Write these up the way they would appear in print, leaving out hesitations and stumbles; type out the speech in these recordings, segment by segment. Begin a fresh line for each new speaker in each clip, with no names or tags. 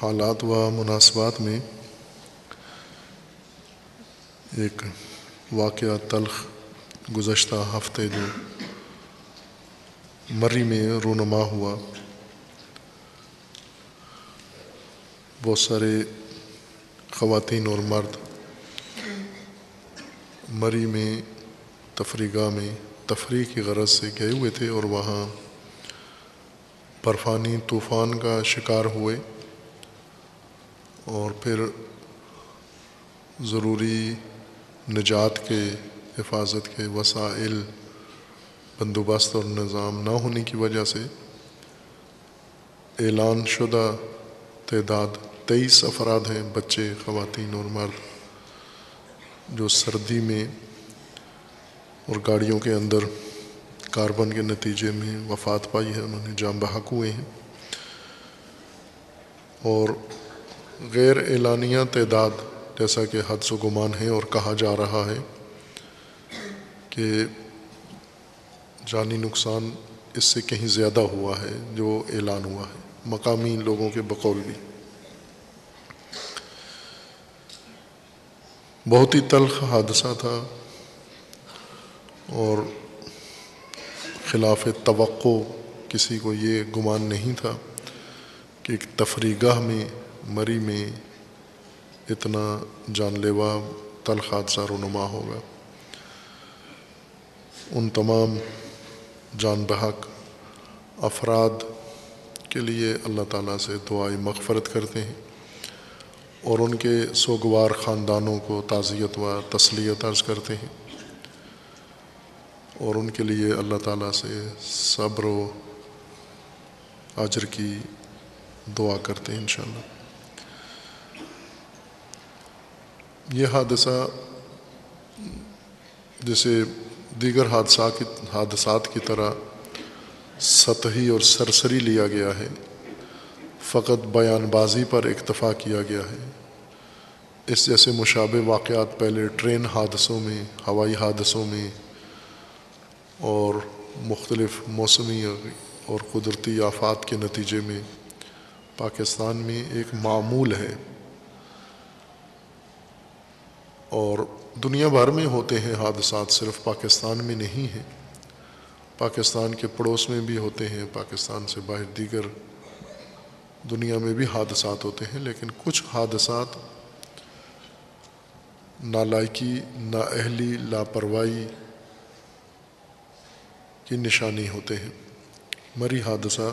حالات و مناسبات میں ایک واقعہ تلخ گزشتہ ہفتے جو مری میں رونما ہوا، بہت سارے خواتین اور مرد مری میں تفریح گاہ میں تفریح کی غرض سے گئے ہوئے تھے اور وہاں برفانی طوفان کا شکار ہوئے اور پھر ضروری نجات کے حفاظت کے وسائل بندوبست اور نظام نہ ہونے کی وجہ سے اعلان شدہ تعداد 23 افراد ہیں، بچے، خواتین اور مرد، جو سردی میں اور گاڑیوں کے اندر کاربن کے نتیجے میں وفات پائی ہے، انہوں نے جاں بحق ہوئے ہیں۔ اور غیر اعلانیہ تعداد جیسا کہ حدس و گمان ہے اور کہا جا رہا ہے کہ جانی نقصان اس سے کہیں زیادہ ہوا ہے جو اعلان ہوا ہے، مقامی لوگوں کے بقول بھی۔ بہت ہی تلخ حادثہ تھا اور خلاف توقع کسی کو یہ گمان نہیں تھا کہ ایک تفریح گاہ میں مری میں اتنا جان لیوا تلخ حادثہ رونما ہوگا۔ ان تمام جان بحق افراد کے لیے اللہ تعالیٰ سے دعائے مغفرت کرتے ہیں اور ان کے سوگوار خاندانوں کو تعزیت و تسلیت عرض کرتے ہیں اور ان کے لیے اللہ تعالیٰ سے صبر و اجر کی دعا کرتے ہیں انشاءاللہ۔ یہ حادثہ جیسے دیگر حادثات کی طرح سطحی اور سرسری لیا گیا ہے، فقط بیان بازی پر اکتفا کیا گیا ہے۔ اس جیسے مشابہ واقعات پہلے ٹرین حادثوں میں، ہوائی حادثوں میں اور مختلف موسمی اور قدرتی آفات کے نتیجے میں پاکستان میں ایک معمول ہے اور دنیا بھر میں ہوتے ہیں حادثات، صرف پاکستان میں نہیں ہیں، پاکستان کے پڑوس میں بھی ہوتے ہیں، پاکستان سے باہر دیگر دنیا میں بھی حادثات ہوتے ہیں، لیکن کچھ حادثات نالائکی، نااہلی، لاپرواہی کی نشانی ہوتے ہیں۔ مری حادثہ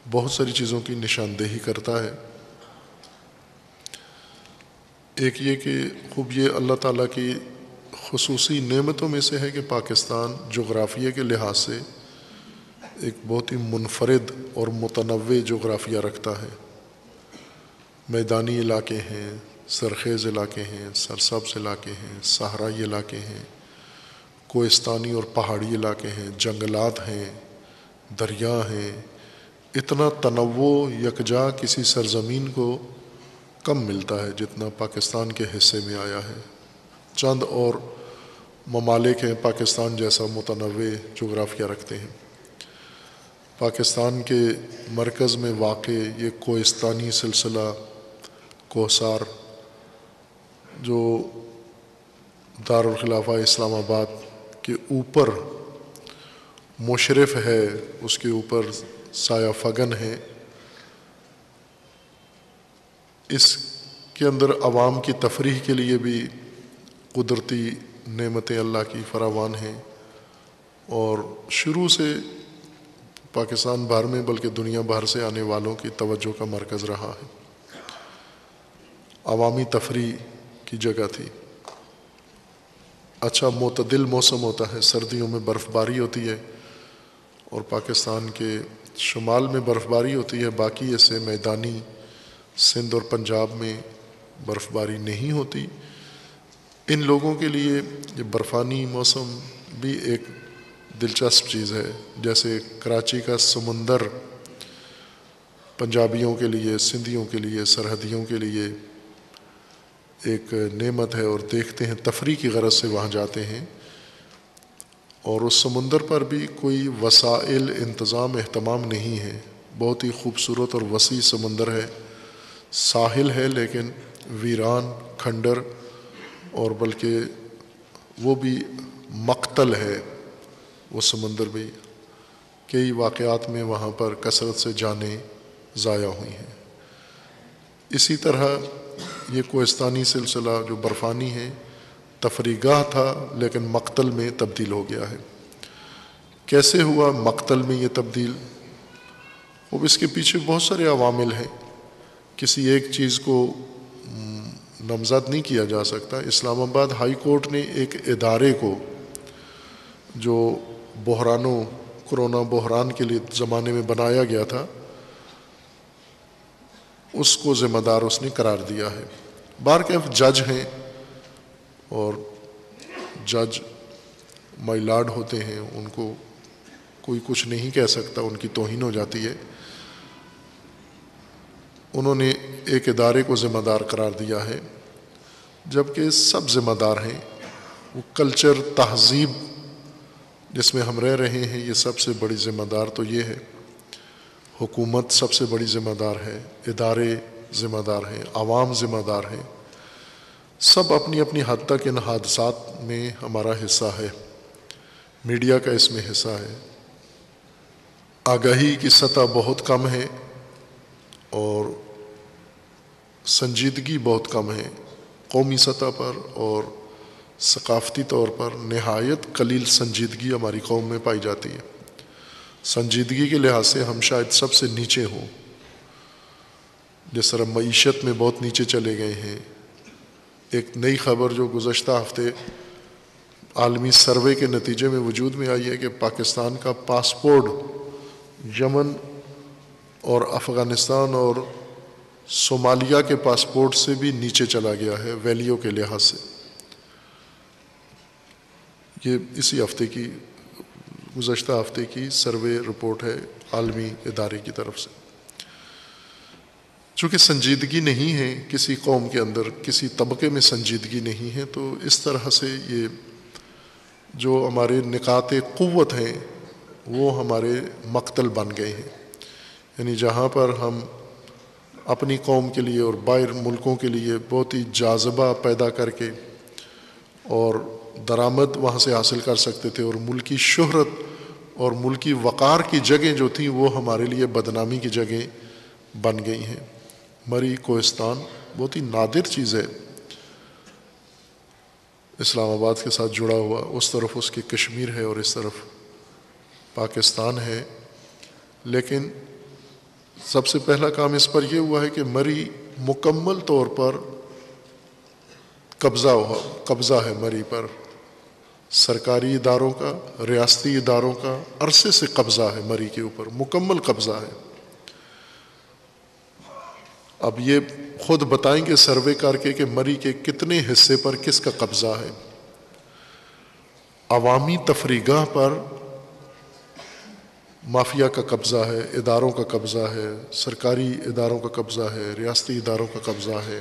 بہت ساری چیزوں کی نشاندہی کرتا ہے۔ ایک یہ کہ خوب یہ اللہ تعالیٰ کی خصوصی نعمتوں میں سے ہے کہ پاکستان جغرافیہ کے لحاظ سے ایک بہت ہی منفرد اور متنوع جغرافیہ رکھتا ہے۔ میدانی علاقے ہیں، سرخیز علاقے ہیں، سرسبز علاقے ہیں، صحرائی علاقے ہیں، کوہستانی اور پہاڑی علاقے ہیں، جنگلات ہیں، دریا ہیں۔ اتنا تنوع یکجا کسی سرزمین کو کم ملتا ہے جتنا پاکستان کے حصے میں آیا ہے۔ چند اور ممالک ہیں پاکستان جیسا متنوع جغرافیہ رکھتے ہیں۔ پاکستان کے مرکز میں واقع یہ کوہستانی سلسلہ کوہسار جو دارالخلافہ اسلام آباد کے اوپر مشرف ہے، اس کے اوپر سایہ فگن ہے، اس کے اندر عوام کی تفریح کے لیے بھی قدرتی نعمتیں اللہ کی فراوان ہیں اور شروع سے پاکستان بھر میں بلکہ دنیا بھر سے آنے والوں کی توجہ کا مرکز رہا ہے، عوامی تفریح کی جگہ تھی۔ اچھا معتدل موسم ہوتا ہے، سردیوں میں برف باری ہوتی ہے اور پاکستان کے شمال میں برف باری ہوتی ہے، باقی ایسے میدانی سندھ اور پنجاب میں برف باری نہیں ہوتی۔ ان لوگوں کے لیے یہ برفانی موسم بھی ایک دلچسپ چیز ہے، جیسے کراچی کا سمندر پنجابیوں کے لیے، سندھیوں کے لیے، سرحدیوں کے لیے ایک نعمت ہے اور دیکھتے ہیں، تفریح کی غرض سے وہاں جاتے ہیں، اور اس سمندر پر بھی کوئی وسائل انتظام اہتمام نہیں ہے، بہت ہی خوبصورت اور وسیع سمندر ہے، ساحل ہے لیکن ویران، کھنڈر، اور بلکہ وہ بھی مقتل ہے وہ سمندر بھی۔ کئی واقعات میں وہاں پر کثرت سے جانیں ضائع ہوئی ہیں۔ اسی طرح یہ کوہستانی سلسلہ جو برفانی ہے، تفریح گاہ تھا لیکن مقتل میں تبدیل ہو گیا ہے۔ کیسے ہوا مقتل میں یہ تبدیل؟ اب اس کے پیچھے بہت سارے عوامل ہیں، کسی ایک چیز کو نامزد نہیں کیا جا سکتا۔ اسلام آباد ہائی کورٹ نے ایک ادارے کو جو کرونا بحران کے لیے زمانے میں بنایا گیا تھا، اس کو ذمہ دار اس نے قرار دیا ہے۔ بارکیف جج ہیں اور جج مائی لارڈ ہوتے ہیں، ان کو کوئی کچھ نہیں کہہ سکتا، ان کی توہین ہو جاتی ہے۔ انہوں نے ایک ادارے کو ذمہ دار قرار دیا ہے، جبکہ سب ذمہ دار ہیں۔ وہ کلچر، تہذیب جس میں ہم رہ رہے ہیں، یہ سب سے بڑی ذمہ دار تو یہ ہے۔ حکومت سب سے بڑی ذمہ دار ہے، ادارے ذمہ دار ہیں، عوام ذمہ دار ہیں۔ سب اپنی اپنی حد تک ان حادثات میں ہمارا حصہ ہے، میڈیا کا اس میں حصہ ہے۔ آگاہی کی سطح بہت کم ہے اور سنجیدگی بہت کم ہے قومی سطح پر، اور ثقافتی طور پر نہایت قلیل سنجیدگی ہماری قوم میں پائی جاتی ہے۔ سنجیدگی کے لحاظ سے ہم شاید سب سے نیچے ہوں، جس طرح معیشت میں بہت نیچے چلے گئے ہیں۔ ایک نئی خبر جو گزشتہ ہفتے عالمی سروے کے نتیجے میں وجود میں آئی ہے کہ پاکستان کا پاسپورٹ یمن اور افغانستان اور صومالیہ کے پاسپورٹ سے بھی نیچے چلا گیا ہے ویلیو کے لحاظ سے۔ یہ اسی ہفتے کی، گزشتہ ہفتے کی سروے رپورٹ ہے عالمی ادارے کی طرف سے۔ چونکہ سنجیدگی نہیں ہے کسی قوم کے اندر، کسی طبقے میں سنجیدگی نہیں ہے، تو اس طرح سے یہ جو ہمارے نقاط قوت ہیں وہ ہمارے مقتل بن گئے ہیں۔ یعنی جہاں پر ہم اپنی قوم کے لیے اور باہر ملکوں کے لیے بہت ہی جاذبہ پیدا کر کے اور درآمد وہاں سے حاصل کر سکتے تھے، اور ملکی شہرت اور ملکی وقار کی جگہیں جو تھیں وہ ہمارے لیے بدنامی کی جگہیں بن گئی ہیں۔ مری کوہستان بہت ہی نادر چیز ہے، اسلام آباد کے ساتھ جڑا ہوا، اس طرف اس کی کشمیر ہے اور اس طرف پاکستان ہے۔ لیکن سب سے پہلا کام اس پر یہ ہوا ہے کہ مری مکمل طور پر قبضہ ہے مری پر، سرکاری اداروں کا، ریاستی اداروں کا عرصے سے قبضہ ہے مری کے اوپر، مکمل قبضہ ہے۔ اب یہ خود بتائیں گے سروے کر کے کہ مری کے کتنے حصے پر کس کا قبضہ ہے۔ عوامی تفریح گاہ پر مافیا کا قبضہ ہے، اداروں کا قبضہ ہے، سرکاری اداروں کا قبضہ ہے، ریاستی اداروں کا قبضہ ہے،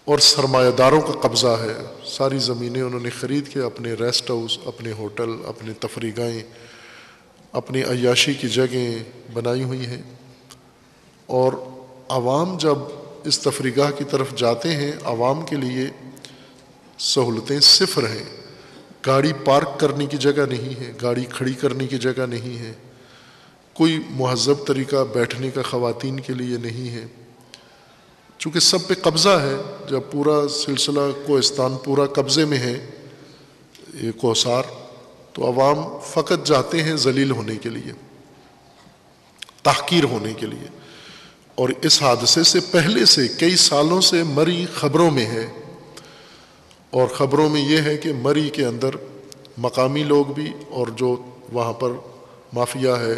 اور سرمایہ داروں کا قبضہ ہے۔ ساری زمینیں انہوں نے خرید کے اپنے ریسٹ ہاؤس، اپنے ہوٹل، اپنے تفریح گاہیں، اپنی عیاشی کی جگہیں بنائی ہوئی ہیں، اور عوام جب اس تفریح گاہ کی طرف جاتے ہیں، عوام کے لیے سہولتیں صفر ہیں۔ گاڑی پارک کرنے کی جگہ نہیں ہے، گاڑی کھڑی کرنے کی جگہ نہیں ہے، کوئی مہذب طریقہ بیٹھنے کا خواتین کے لیے نہیں ہے۔ چونکہ سب پہ قبضہ ہے، جب پورا سلسلہ کوہستان پورا قبضے میں ہے، یہ کوہسار، تو عوام فقط جاتے ہیں ذلیل ہونے کے لیے، تحقیر ہونے کے لیے۔ اور اس حادثے سے پہلے سے کئی سالوں سے مری خبروں میں ہے، اور خبروں میں یہ ہے کہ مری کے اندر مقامی لوگ بھی اور جو وہاں پر مافیا ہے،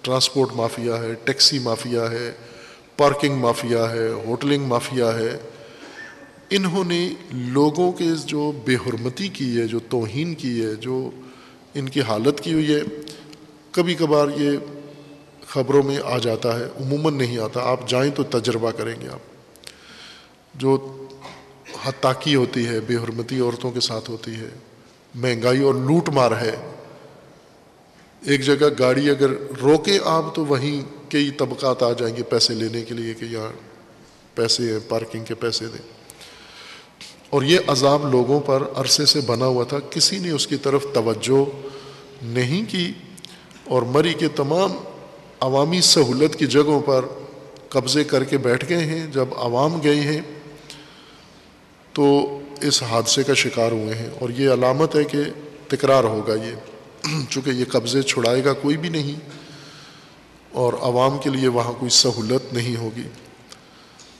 ٹرانسپورٹ مافیا ہے، ٹیکسی مافیا ہے، پارکنگ مافیا ہے، ہوٹلنگ مافیا ہے، انہوں نے لوگوں کے جو بے حرمتی کی ہے، جو توہین کی ہے، جو ان کی حالت کی ہوئی ہے، کبھی کبھار یہ خبروں میں آ جاتا ہے، عموماً نہیں آتا۔ آپ جائیں تو تجربہ کریں گے آپ، جو حتاکی ہوتی ہے، بے حرمتی عورتوں کے ساتھ ہوتی ہے، مہنگائی اور لوٹ مار ہے، ایک جگہ گاڑی اگر روکے آپ تو وہیں کئی طبقات آ جائیں گے پیسے لینے کے لیے کہ یہاں پیسے ہیں، پارکنگ کے پیسے دیں. اور یہ عذاب لوگوں پر عرصے سے بنا ہوا تھا، کسی نے اس کی طرف توجہ نہیں کی، اور مری کے تمام عوامی سہولت کی جگہوں پر قبضے کر کے بیٹھ گئے ہیں. جب عوام گئے ہیں تو اس حادثے کا شکار ہوئے ہیں، اور یہ علامت ہے کہ تکرار ہوگا یہ، چونکہ یہ قبضے چھڑائے گا کوئی بھی نہیں اور عوام کے لیے وہاں کوئی سہولت نہیں ہوگی.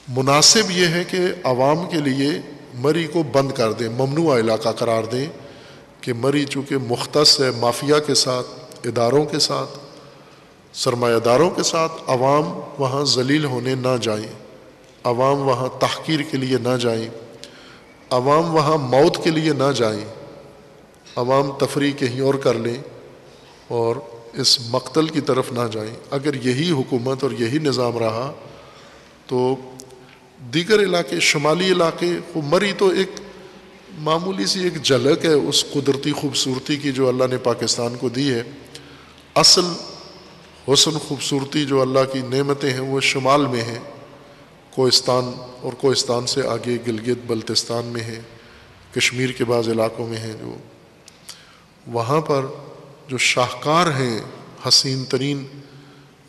مناسب یہ ہے کہ عوام کے لیے مری کو بند کر دیں، ممنوع علاقہ قرار دیں کہ مری چونکہ مختص ہے مافیا کے ساتھ، اداروں کے ساتھ، سرمایہ داروں کے ساتھ، عوام وہاں ذلیل ہونے نہ جائیں، عوام وہاں تحقیر کے لیے نہ جائیں، عوام وہاں موت کے لیے نہ جائیں، عوام تفریح کہیں اور کر لیں اور اس مقتل کی طرف نہ جائیں. اگر یہی حکومت اور یہی نظام رہا تو دیگر علاقے، شمالی علاقے، مری تو ایک معمولی سی ایک جھلک ہے اس قدرتی خوبصورتی کی جو اللہ نے پاکستان کو دی ہے. اصل حسن خوبصورتی جو اللہ کی نعمتیں ہیں وہ شمال میں ہیں، کوہستان اور کوہستان سے آگے گلگت بلتستان میں ہیں، کشمیر کے بعض علاقوں میں ہیں، جو وہاں پر جو شاہکار ہیں حسین ترین،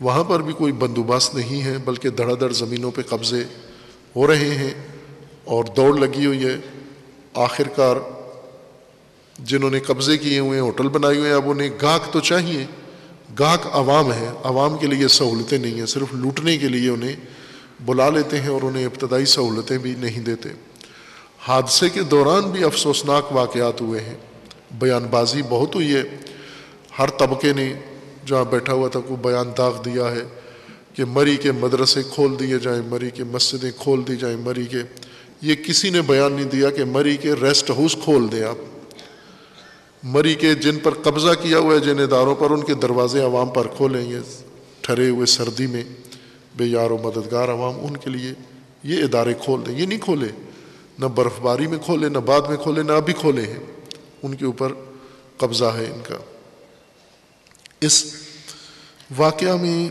وہاں پر بھی کوئی بندوبست نہیں ہے، بلکہ دھڑا دھڑ زمینوں پہ قبضے ہو رہے ہیں اور دوڑ لگی ہوئی ہے. آخر کار جنہوں نے قبضے کیے ہوئے ہیں، ہوٹل بنائے ہوئے ہیں، اب انہیں گاہک تو چاہیے، گاہک عوام ہے، عوام کے لیے سہولتیں نہیں ہیں، صرف لوٹنے کے لیے انہیں بلا لیتے ہیں اور انہیں ابتدائی سہولتیں بھی نہیں دیتے. حادثے کے دوران بھی افسوسناک واقعات ہوئے ہیں، بیان بازی بہت ہوئی ہے، ہر طبقے نے جہاں بیٹھا ہوا تھا کو بیان داغ دیا ہے کہ مری کے مدرسے کھول دیے جائیں، مری کے مسجدیں کھول دی جائیں، مری کے، یہ کسی نے بیان نہیں دیا کہ مری کے ریسٹ ہاؤس کھول دیں آپ. مری کے جن پر قبضہ کیا ہوا ہے جن اداروں پر، ان کے دروازے عوام پر کھولیں، یہ ٹھہرے ہوئے سردی میں بے یار و مددگار عوام، ان کے لیے یہ ادارے کھول دیں. یہ نہیں کھولے، نہ برف باری میں کھولے، نہ بعد میں کھولے، نہ ابھی کھولے ہیں، ان کے اوپر قبضہ ہے ان کا. اس واقعہ میں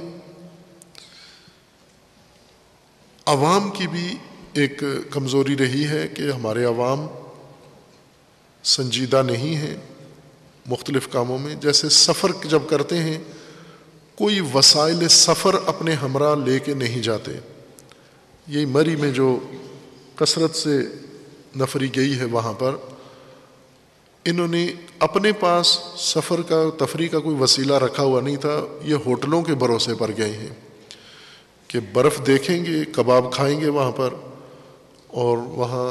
عوام کی بھی ایک کمزوری رہی ہے کہ ہمارے عوام سنجیدہ نہیں ہیں مختلف کاموں میں. جیسے سفر جب کرتے ہیں کوئی وسائل سفر اپنے ہمراہ لے کے نہیں جاتے. یہی مری میں جو کثرت سے نفری گئی ہے وہاں پر انہوں نے اپنے پاس سفر کا تفریح کا کوئی وسیلہ رکھا ہوا نہیں تھا. یہ ہوٹلوں کے بھروسے پر گئے ہیں کہ برف دیکھیں گے، کباب کھائیں گے وہاں پر اور وہاں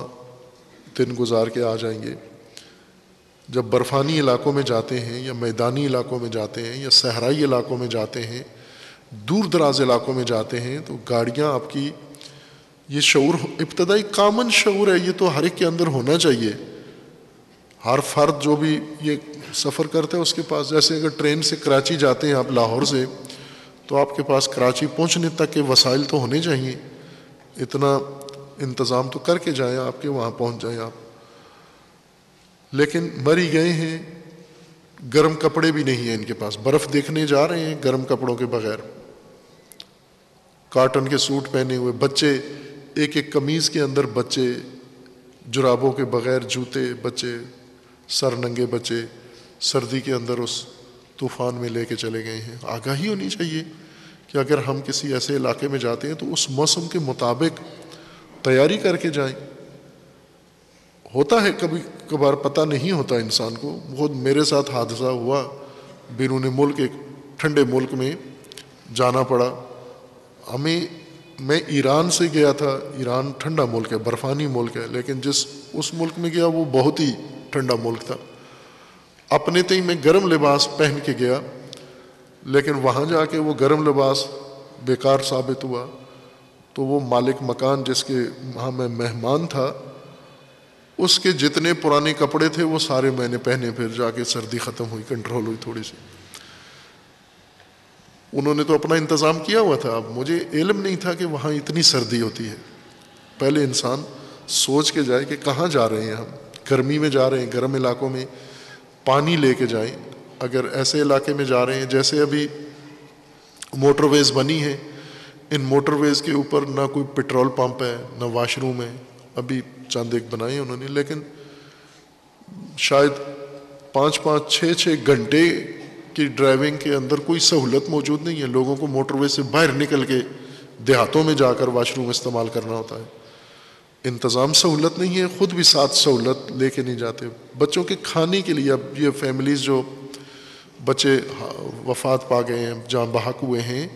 دن گزار کے آ جائیں گے. جب برفانی علاقوں میں جاتے ہیں یا میدانی علاقوں میں جاتے ہیں یا صحرائی علاقوں میں جاتے ہیں، دور دراز علاقوں میں جاتے ہیں تو گاڑیاں آپ کی، یہ شعور ابتدائی کامن شعور ہے، یہ تو ہر ایک کے اندر ہونا چاہیے. ہر فرد جو بھی یہ سفر کرتا ہے اس کے پاس، جیسے اگر ٹرین سے کراچی جاتے ہیں آپ لاہور سے، تو آپ کے پاس کراچی پہنچنے تک کے وسائل تو ہونے چاہیے، اتنا انتظام تو کر کے جائیں آپ کے وہاں پہنچ جائیں آپ. لیکن مری گئے ہیں، گرم کپڑے بھی نہیں ہیں ان کے پاس، برف دیکھنے جا رہے ہیں گرم کپڑوں کے بغیر، کاٹن کے سوٹ پہنے ہوئے بچے، ایک ایک قمیض کے اندر بچے، جرابوں کے بغیر جوتے، بچے سر ننگے، بچے سردی کے اندر اس طوفان میں لے کے چلے گئے ہیں. آگاہی ہونی چاہیے کہ اگر ہم کسی ایسے علاقے میں جاتے ہیں تو اس موسم کے مطابق تیاری کر کے جائیں. ہوتا ہے کبھی کبھار پتہ نہیں ہوتا انسان کو. خود میرے ساتھ حادثہ ہوا، بیرون ملک ایک ٹھنڈے ملک میں جانا پڑا ہمیں. میں ایران سے گیا تھا، ایران ٹھنڈا ملک ہے، برفانی ملک ہے، لیکن جس اس ملک میں گیا وہ بہت ہی ٹھنڈا ملک تھا. اپنے تئیں میں گرم لباس پہن کے گیا، لیکن وہاں جا کے وہ گرم لباس بیکار ثابت ہوا. تو وہ مالک مکان جس کے وہاں میں مہمان تھا، اس کے جتنے پرانے کپڑے تھے وہ سارے میں نے پہنے. پھر جا کے سردی ختم ہوئی، کنٹرول ہوئی تھوڑی سی. انہوں نے تو اپنا انتظام کیا ہوا تھا، اب مجھے علم نہیں تھا کہ وہاں اتنی سردی ہوتی ہے. پہلے انسان سوچ کے جائے کہ کہاں جا رہے ہیں ہم، گرمی میں جا رہے ہیں، گرم علاقوں میں پانی لے کے جائیں. اگر ایسے علاقے میں جا رہے ہیں جیسے ابھی موٹر ویز بنی ہیں، ان موٹر ویز کے اوپر نہ کوئی پیٹرول پمپ ہے نہ واش روم ہے، ابھی چند ایک بنائے انہوں نے، لیکن شاید 5-6 گھنٹے کی ڈرائیونگ کے اندر کوئی سہولت موجود نہیں ہے. لوگوں کو موٹر وے سے باہر نکل کے دیہاتوں میں جا کر واش روم استعمال کرنا ہوتا ہے. انتظام سہولت نہیں ہے، خود بھی ساتھ سہولت لے کے نہیں جاتے. بچوں کے کھانے کے لیے اب یہ فیملیز جو بچے وفات پا گئے ہیں، جاں بحق ہوئے ہیں،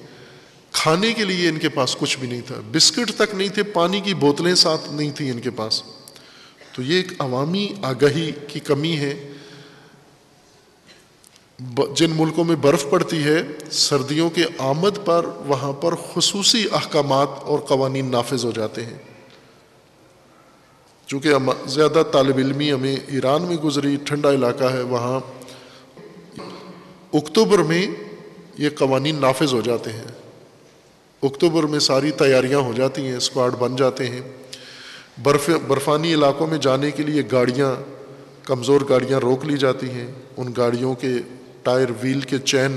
کھانے کے لیے ان کے پاس کچھ بھی نہیں تھا، بسکٹ تک نہیں تھے، پانی کی بوتلیں ساتھ نہیں تھیں ان کے پاس. تو یہ ایک عوامی آگاہی کی کمی ہے. جن ملکوں میں برف پڑتی ہے، سردیوں کے آمد پر وہاں پر خصوصی احکامات اور قوانین نافذ ہو جاتے ہیں. چونکہ زیادہ طالب علمی ہمیں ایران میں گزری، ٹھنڈا علاقہ ہے، وہاں اکتوبر میں یہ قوانین نافذ ہو جاتے ہیں. اکتوبر میں ساری تیاریاں ہو جاتی ہیں، اسکواڈ بن جاتے ہیں. برفانی علاقوں میں جانے کے لیے گاڑیاں، کمزور گاڑیاں روک لی جاتی ہیں. ان گاڑیوں کے ٹائر، ویل کے چین،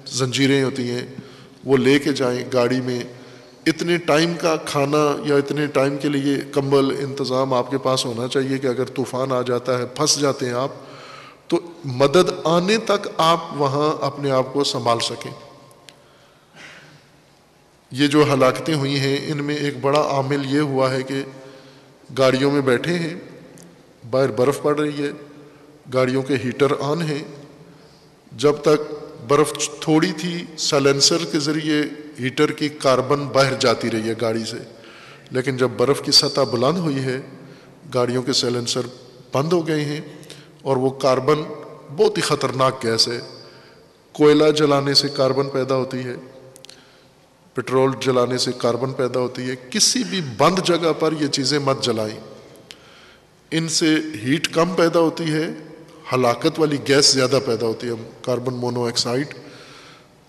زنجیریں ہوتی ہیں، وہ لے کے جائیں گاڑی میں. اتنے ٹائم کا کھانا یا اتنے ٹائم کے لیے کمبل انتظام آپ کے پاس ہونا چاہیے کہ اگر طوفان آ جاتا ہے، پھنس جاتے ہیں آپ، تو مدد آنے تک آپ وہاں اپنے آپ کو سنبھال سکیں. یہ جو ہلاکتیں ہوئی ہیں ان میں ایک بڑا عامل یہ ہوا ہے کہ گاڑیوں میں بیٹھے ہیں، باہر برف پڑ رہی ہے، گاڑیوں کے ہیٹر آن ہیں. جب تک برف تھوڑی تھی، سائلنسر کے ذریعے ہیٹر کی کاربن باہر جاتی رہی ہے گاڑی سے، لیکن جب برف کی سطح بلند ہوئی ہے، گاڑیوں کے سائلنسر بند ہو گئے ہیں، اور وہ کاربن بہت ہی خطرناک گیس ہے. کوئلہ جلانے سے کاربن پیدا ہوتی ہے، پٹرول جلانے سے کاربن پیدا ہوتی ہے. کسی بھی بند جگہ پر یہ چیزیں مت جلائیں، ان سے ہیٹ کم پیدا ہوتی ہے، ہلاکت والی گیس زیادہ پیدا ہوتی ہے. کاربن مونو آکسائڈ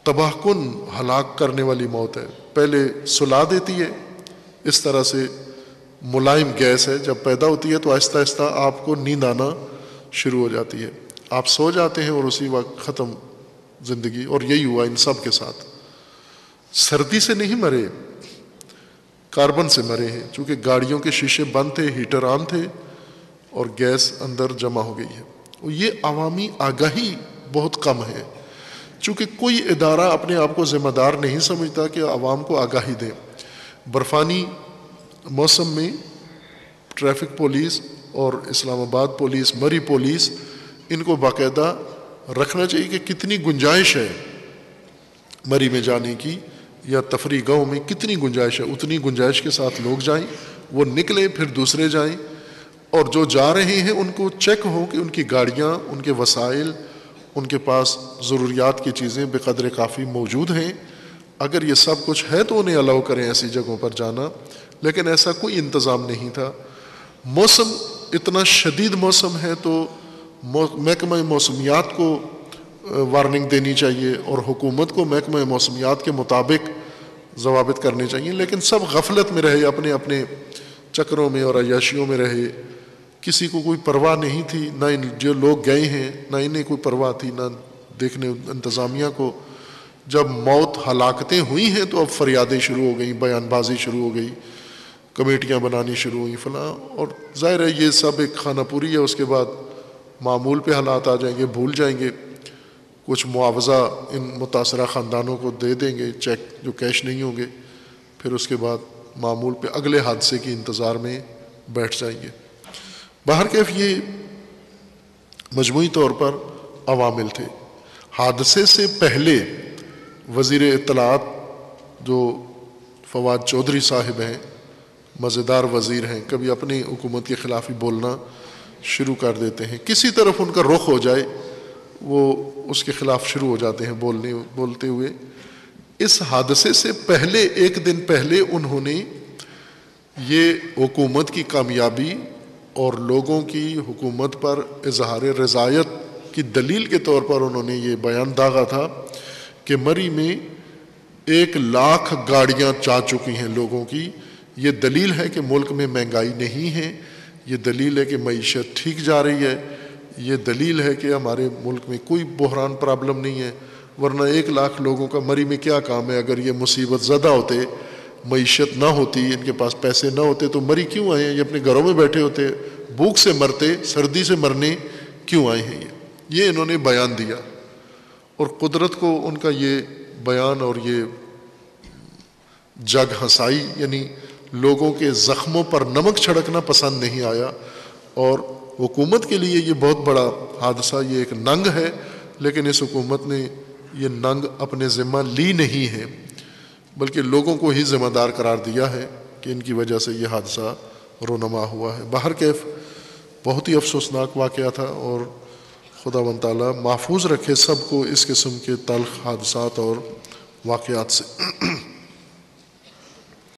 تباہ کن، ہلاک کرنے والی موت ہے. پہلے سلا دیتی ہے، اس طرح سے ملائم گیس ہے، جب پیدا ہوتی ہے تو آہستہ آہستہ آپ کو نیند آنا شروع ہو جاتی ہے، آپ سو جاتے ہیں اور اسی وقت ختم زندگی. اور یہی ہوا ان سب کے ساتھ. سردی سے نہیں مرے، کاربن سے مرے ہیں، چونکہ گاڑیوں کے شیشے بند تھے، ہیٹر آن تھے اور گیس اندر جمع ہو گئی ہے. یہ عوامی آگاہی بہت کم ہے، چونکہ کوئی ادارہ اپنے آپ کو ذمہ دار نہیں سمجھتا کہ عوام کو آگاہی دے. برفانی موسم میں ٹریفک پولیس اور اسلام آباد پولیس، مری پولیس، ان کو باقاعدہ رکھنا چاہیے کہ کتنی گنجائش ہے مری میں جانے کی یا تفریح گاہوں میں، کتنی گنجائش ہے، اتنی گنجائش کے ساتھ لوگ جائیں، وہ نکلیں پھر دوسرے جائیں. اور جو جا رہے ہیں ان کو چیک ہو کہ ان کی گاڑیاں، ان کے وسائل، ان کے پاس ضروریات کی چیزیں بے قدر کافی موجود ہیں. اگر یہ سب کچھ ہے تو انہیں الاؤ کریں ایسی جگہوں پر جانا، لیکن ایسا کوئی انتظام نہیں تھا. موسم اتنا شدید موسم ہے تو محکمہ موسمیات کو وارننگ دینی چاہیے اور حکومت کو محکمہ موسمیات کے مطابق ضوابط کرنے چاہیے، لیکن سب غفلت میں رہے، اپنے اپنے چکروں میں اور عیاشیوں میں رہے. کسی کو کوئی پرواہ نہیں تھی، نہ جو لوگ گئے ہیں نہ انہیں کوئی پرواہ تھی، نہ دیکھنے انتظامیہ کو. جب موت، ہلاکتیں ہوئی ہیں تو اب فریادیں شروع ہو گئیں، بیان بازی شروع ہو گئی، کمیٹیاں بنانی شروع ہوئیں فلاں. اور ظاہر ہے یہ سب ایک خانہ پوری ہے، اس کے بعد معمول پہ حالات آ جائیں گے، بھول جائیں گے. کچھ معاوضہ ان متاثرہ خاندانوں کو دے دیں گے، چیک جو کیش نہیں ہوں گے، پھر اس کے بعد معمول پہ اگلے حادثے کی انتظار میں بیٹھ جائیں گے. بہرکیف یہ مجموعی طور پر عوامل تھے. حادثے سے پہلے وزیر اطلاعات جو فواد چودھری صاحب ہیں، مزیدار وزیر ہیں، کبھی اپنی حکومت کے خلاف ہی بولنا شروع کر دیتے ہیں، کسی طرف ان کا رخ ہو جائے وہ اس کے خلاف شروع ہو جاتے ہیں بولتے ہوئے. اس حادثے سے پہلے، ایک دن پہلے، انہوں نے یہ حکومت کی کامیابی اور لوگوں کی حکومت پر اظہار رضایت کی دلیل کے طور پر انہوں نے یہ بیان داغا تھا کہ مری میں 1,00,000 گاڑیاں جا چکی ہیں لوگوں کی. یہ دلیل ہے کہ ملک میں مہنگائی نہیں ہے، یہ دلیل ہے کہ معیشت ٹھیک جا رہی ہے. یہ دلیل ہے کہ ہمارے ملک میں کوئی بحران پرابلم نہیں ہے، ورنہ 1,00,000 لوگوں کا مری میں کیا کام ہے؟ اگر یہ مصیبت زدہ ہوتے، معیشت نہ ہوتی، ان کے پاس پیسے نہ ہوتے تو مری کیوں آئے ہیں؟ یہ اپنے گھروں میں بیٹھے ہوتے، بھوک سے مرتے، سردی سے مرنے کیوں آئے ہیں؟ یہ انہوں نے بیان دیا، اور قدرت کو ان کا یہ بیان اور یہ جگ ہنسائی، یعنی لوگوں کے زخموں پر نمک چھڑکنا پسند نہیں آیا، اور حکومت کے لیے یہ بہت بڑا حادثہ، یہ ایک ننگ ہے، لیکن اس حکومت نے یہ ننگ اپنے ذمہ لی نہیں ہے، بلکہ لوگوں کو ہی ذمہ دار قرار دیا ہے کہ ان کی وجہ سے یہ حادثہ رونما ہوا ہے۔ بہرکیف بہت ہی افسوسناک واقعہ تھا، اور خداوند تعالیٰ محفوظ رکھے سب کو اس قسم کے تلخ حادثات اور واقعات سے۔